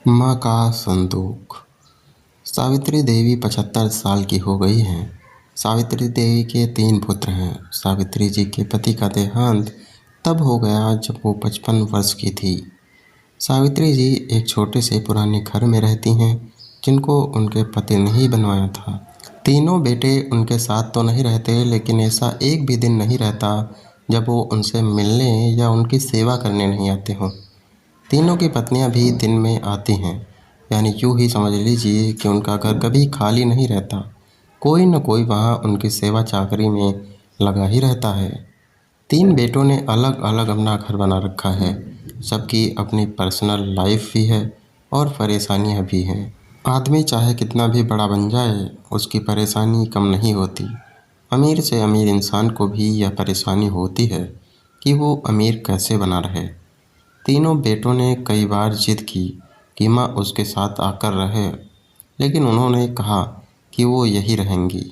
माँ का संदूक। सावित्री देवी 75 साल की हो गई हैं। सावित्री देवी के 3 पुत्र हैं। सावित्री जी के पति का देहांत तब हो गया जब वो 55 वर्ष की थी। सावित्री जी एक छोटे से पुराने घर में रहती हैं जिनको उनके पति ने ही बनवाया था। तीनों बेटे उनके साथ तो नहीं रहते, लेकिन ऐसा एक भी दिन नहीं रहता जब वो उनसे मिलने या उनकी सेवा करने नहीं आते हों। तीनों की पत्नियां भी दिन में आती हैं, यानी यूँ ही समझ लीजिए कि उनका घर कभी खाली नहीं रहता। कोई न कोई वहाँ उनकी सेवा चाकरी में लगा ही रहता है। 3 बेटों ने अलग अलग अपना घर बना रखा है। सबकी अपनी पर्सनल लाइफ भी है और परेशानियाँ भी हैं। आदमी चाहे कितना भी बड़ा बन जाए, उसकी परेशानी कम नहीं होती। अमीर से अमीर इंसान को भी यह परेशानी होती है कि वो अमीर कैसे बना रहे। तीनों बेटों ने कई बार जिद की कि माँ उसके साथ आकर रहे, लेकिन उन्होंने कहा कि वो यहीं रहेंगी।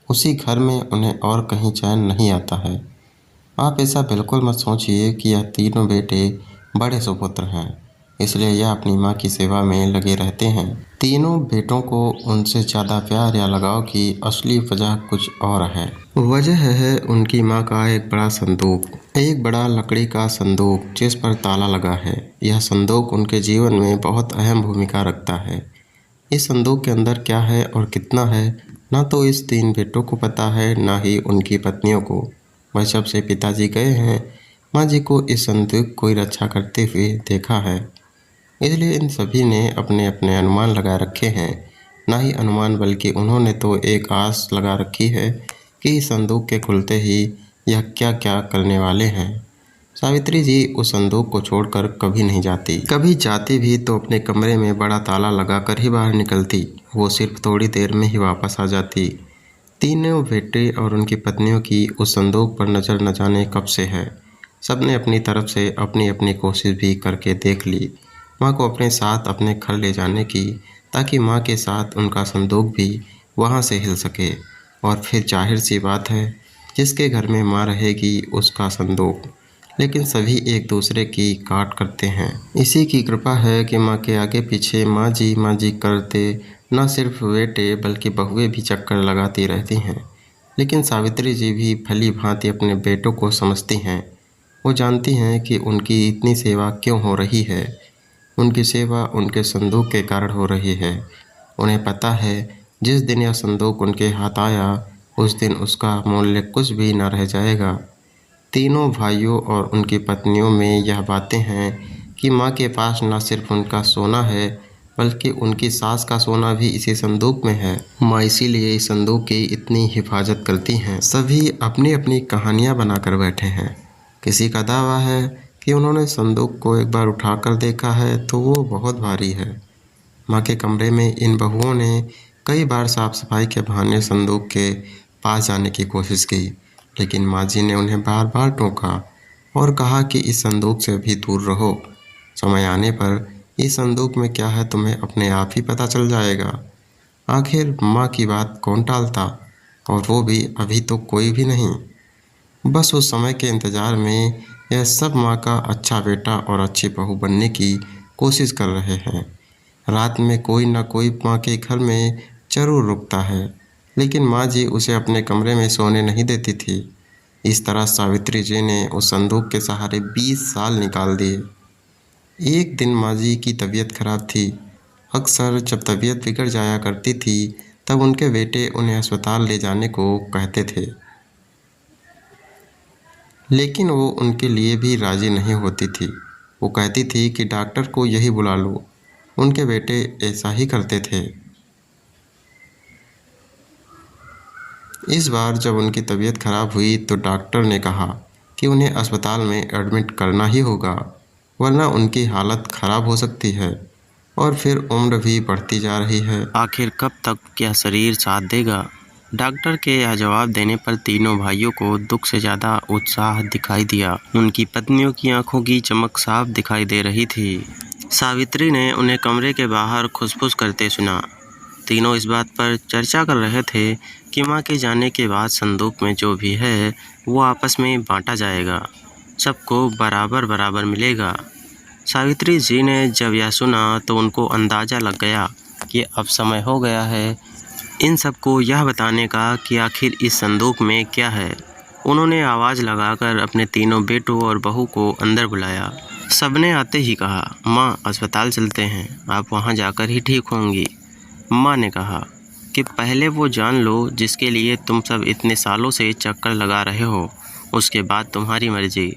उसी घर में उन्हें और कहीं चैन नहीं आता है। आप ऐसा बिल्कुल मत सोचिए कि यह तीनों बेटे बड़े सुपुत्र हैं, इसलिए यह अपनी माँ की सेवा में लगे रहते हैं। तीनों बेटों को उनसे ज़्यादा प्यार या लगाव की असली वजह कुछ और है। वजह है उनकी माँ का एक बड़ा संदूक, एक बड़ा लकड़ी का संदूक जिस पर ताला लगा है। यह संदूक उनके जीवन में बहुत अहम भूमिका रखता है। इस संदूक के अंदर क्या है और कितना है, ना तो इस 3 बेटों को पता है, ना ही उनकी पत्नियों को। बस जब से पिताजी गए हैं, माँ जी को इस संदूक को रक्षा करते हुए देखा है, इसलिए इन सभी ने अपने अपने अनुमान लगा रखे हैं। ना ही अनुमान, बल्कि उन्होंने तो एक आस लगा रखी है कि इस संदूक के खुलते ही यह क्या क्या करने वाले हैं। सावित्री जी उस संदूक को छोड़कर कभी नहीं जाती। कभी जाती भी तो अपने कमरे में बड़ा ताला लगाकर ही बाहर निकलती। वो सिर्फ थोड़ी देर में ही वापस आ जाती। तीनों बेटे और उनकी पत्नियों की उस संदूक पर नज़र न जाने कब से है। सबने अपनी तरफ से अपनी अपनी कोशिश भी करके देख ली माँ को अपने साथ अपने घर ले जाने की, ताकि माँ के साथ उनका संदूक भी वहाँ से हिल सके। और फिर जाहिर सी बात है, जिसके घर में माँ रहेगी उसका संदूक। लेकिन सभी एक दूसरे की काट करते हैं। इसी की कृपा है कि माँ के आगे पीछे माँ जी करते न सिर्फ बेटे बल्कि बहुएं भी चक्कर लगाती रहती हैं। लेकिन सावित्री जी भी भली भांति अपने बेटों को समझती हैं। वो जानती हैं कि उनकी इतनी सेवा क्यों हो रही है। उनकी सेवा उनके संदूक के कारण हो रही है। उन्हें पता है, जिस दिन यह संदूक उनके हाथ आया, उस दिन उसका मूल्य कुछ भी न रह जाएगा। तीनों भाइयों और उनकी पत्नियों में यह बातें हैं कि माँ के पास न सिर्फ उनका सोना है, बल्कि उनकी सास का सोना भी इसी संदूक में है। माँ इसीलिए इस संदूक की इतनी हिफाजत करती हैं। सभी अपनी अपनी कहानियाँ बनाकर बैठे हैं। किसी का दावा है कि उन्होंने संदूक को एक बार उठाकर देखा है तो वो बहुत भारी है। माँ के कमरे में इन बहुओं ने कई बार साफ सफाई के बहाने संदूक के पास जाने की कोशिश की, लेकिन माँ जी ने उन्हें बार बार टोका और कहा कि इस संदूक से भी दूर रहो। समय आने पर इस संदूक में क्या है तुम्हें अपने आप ही पता चल जाएगा। आखिर माँ की बात कौन टालता, और वो भी अभी तो कोई भी नहीं। बस उस समय के इंतज़ार में यह सब माँ का अच्छा बेटा और अच्छी बहू बनने की कोशिश कर रहे हैं। रात में कोई ना कोई माँ के घर में जरूर रुकता है, लेकिन माँ जी उसे अपने कमरे में सोने नहीं देती थी। इस तरह सावित्री जी ने उस संदूक के सहारे 20 साल निकाल दिए। एक दिन माँ जी की तबीयत खराब थी। अक्सर जब तबीयत बिगड़ जाया करती थी, तब उनके बेटे उन्हें अस्पताल ले जाने को कहते थे, लेकिन वो उनके लिए भी राज़ी नहीं होती थी। वो कहती थी कि डॉक्टर को यही बुला लो। उनके बेटे ऐसा ही करते थे। इस बार जब उनकी तबीयत खराब हुई तो डॉक्टर ने कहा कि उन्हें अस्पताल में एडमिट करना ही होगा, वरना उनकी हालत ख़राब हो सकती है और फिर उम्र भी बढ़ती जा रही है। आखिर कब तक यह शरीर साथ देगा। डॉक्टर के यह जवाब देने पर तीनों भाइयों को दुख से ज़्यादा उत्साह दिखाई दिया। उनकी पत्नियों की आंखों की चमक साफ दिखाई दे रही थी। सावित्री ने उन्हें कमरे के बाहर खुसफुस करते सुना। तीनों इस बात पर चर्चा कर रहे थे कि माँ के जाने के बाद संदूक में जो भी है वो आपस में बांटा जाएगा, सबको बराबर बराबर मिलेगा। सावित्री जी ने जब यह सुना तो उनको अंदाज़ा लग गया कि अब समय हो गया है इन सबको यह बताने का कि आखिर इस संदूक में क्या है। उन्होंने आवाज़ लगाकर अपने तीनों बेटों और बहू को अंदर बुलाया। सबने आते ही कहा, माँ अस्पताल चलते हैं, आप वहाँ जाकर ही ठीक होंगी। माँ ने कहा कि पहले वो जान लो जिसके लिए तुम सब इतने सालों से चक्कर लगा रहे हो, उसके बाद तुम्हारी मर्जी।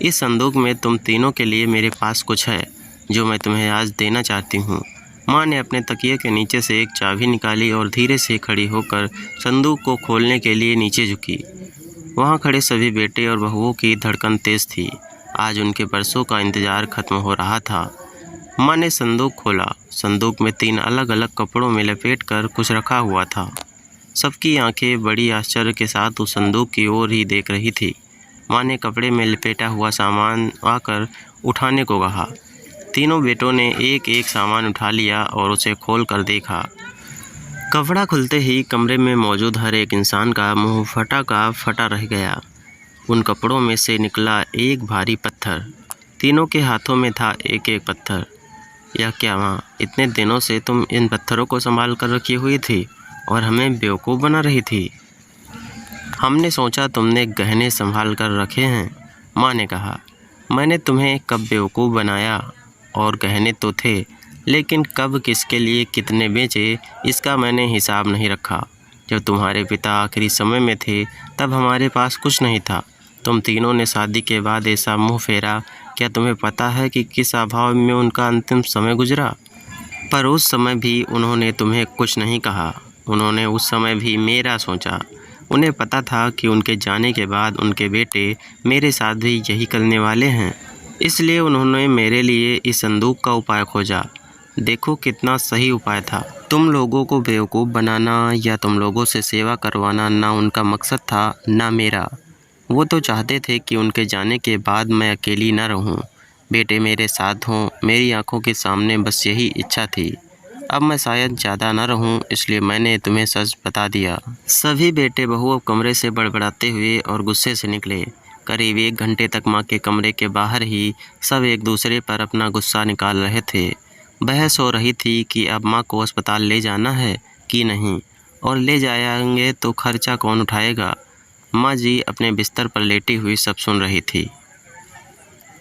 इस संदूक में तुम तीनों के लिए मेरे पास कुछ है जो मैं तुम्हें आज देना चाहती हूँ। माँ ने अपने तकिए के नीचे से एक चाबी निकाली और धीरे से खड़ी होकर संदूक को खोलने के लिए नीचे झुकी। वहाँ खड़े सभी बेटे और बहुओं की धड़कन तेज थी। आज उनके बरसों का इंतज़ार खत्म हो रहा था। माँ ने संदूक खोला। संदूक में 3 अलग अलग कपड़ों में लपेटकर कुछ रखा हुआ था। सबकी आंखें बड़ी आश्चर्य के साथ उस संदूक की ओर ही देख रही थी। माँ ने कपड़े में लपेटा हुआ सामान आकर उठाने को कहा। तीनों बेटों ने एक एक सामान उठा लिया और उसे खोल कर देखा। कपड़ा खुलते ही कमरे में मौजूद हर एक इंसान का मुंह फटा का फटा रह गया। उन कपड़ों में से निकला एक भारी पत्थर। तीनों के हाथों में था एक एक पत्थर। यह क्या माँ, इतने दिनों से तुम इन पत्थरों को संभाल कर रखी हुई थी और हमें बेवकूफ़ बना रही थी। हमने सोचा तुमने गहने संभाल कर रखे हैं। माँ ने कहा, मैंने तुम्हें कब बेवकूफ़ बनाया, और गहने तो थे, लेकिन कब किसके लिए कितने बेचे इसका मैंने हिसाब नहीं रखा। जब तुम्हारे पिता आखिरी समय में थे तब हमारे पास कुछ नहीं था। तुम तीनों ने शादी के बाद ऐसा मुँह फेरा, क्या तुम्हें पता है कि किस अभाव में उनका अंतिम समय गुजरा? पर उस समय भी उन्होंने तुम्हें कुछ नहीं कहा। उन्होंने उस समय भी मेरा सोचा। उन्हें पता था कि उनके जाने के बाद उनके बेटे मेरे साथ भी यही करने वाले हैं, इसलिए उन्होंने मेरे लिए इस संदूक का उपाय खोजा। देखो कितना सही उपाय था। तुम लोगों को बेवकूफ़ बनाना या तुम लोगों से सेवा करवाना ना उनका मकसद था ना मेरा। वो तो चाहते थे कि उनके जाने के बाद मैं अकेली न रहूं, बेटे मेरे साथ हों, मेरी आंखों के सामने, बस यही इच्छा थी। अब मैं शायद ज़्यादा न रहूं, इसलिए मैंने तुम्हें सच बता दिया। सभी बेटे बहू अब कमरे से बड़बड़ाते हुए और गुस्से से निकले। करीब 1 घंटे तक माँ के कमरे के बाहर ही सब एक दूसरे पर अपना गुस्सा निकाल रहे थे। बहस हो रही थी कि अब माँ को अस्पताल ले जाना है कि नहीं, और ले जाएंगे तो खर्चा कौन उठाएगा। माँ जी अपने बिस्तर पर लेटी हुई सब सुन रही थी।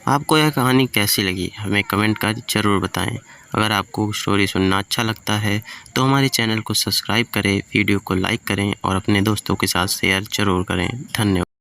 आपको यह कहानी कैसी लगी हमें कमेंट कर ज़रूर बताएं। अगर आपको स्टोरी सुनना अच्छा लगता है तो हमारे चैनल को सब्सक्राइब करें, वीडियो को लाइक करें और अपने दोस्तों के साथ शेयर ज़रूर करें। धन्यवाद।